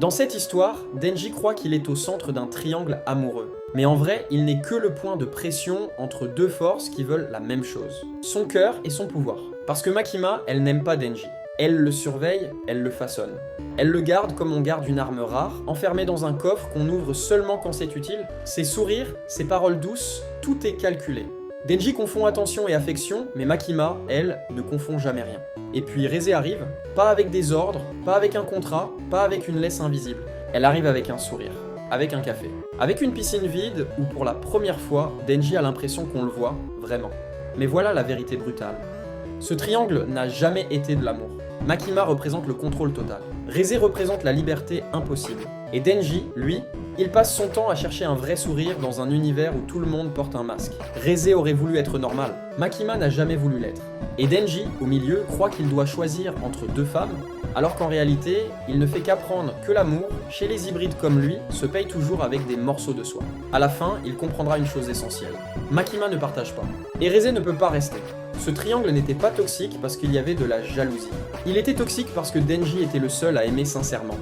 Dans cette histoire, Denji croit qu'il est au centre d'un triangle amoureux. Mais en vrai, il n'est que le point de pression entre deux forces qui veulent la même chose. Son cœur et son pouvoir. Parce que Makima, elle n'aime pas Denji. Elle le surveille, elle le façonne. Elle le garde comme on garde une arme rare, enfermée dans un coffre qu'on ouvre seulement quand c'est utile. Ses sourires, ses paroles douces, tout est calculé. Denji confond attention et affection, mais Makima, elle, ne confond jamais rien. Et puis Reze arrive, pas avec des ordres, pas avec un contrat, pas avec une laisse invisible. Elle arrive avec un sourire, avec un café, avec une piscine vide où pour la première fois, Denji a l'impression qu'on le voit, vraiment. Mais voilà la vérité brutale. Ce triangle n'a jamais été de l'amour. Makima représente le contrôle total. Reze représente la liberté impossible. Et Denji, lui, il passe son temps à chercher un vrai sourire dans un univers où tout le monde porte un masque. Reze aurait voulu être normal. Makima n'a jamais voulu l'être. Et Denji, au milieu, croit qu'il doit choisir entre deux femmes, alors qu'en réalité, il ne fait qu'apprendre que l'amour, chez les hybrides comme lui, se paye toujours avec des morceaux de soi. À la fin, il comprendra une chose essentielle. Makima ne partage pas. Et Reze ne peut pas rester. Ce triangle n'était pas toxique parce qu'il y avait de la jalousie. Il était toxique parce que Denji était le seul à aimer sincèrement.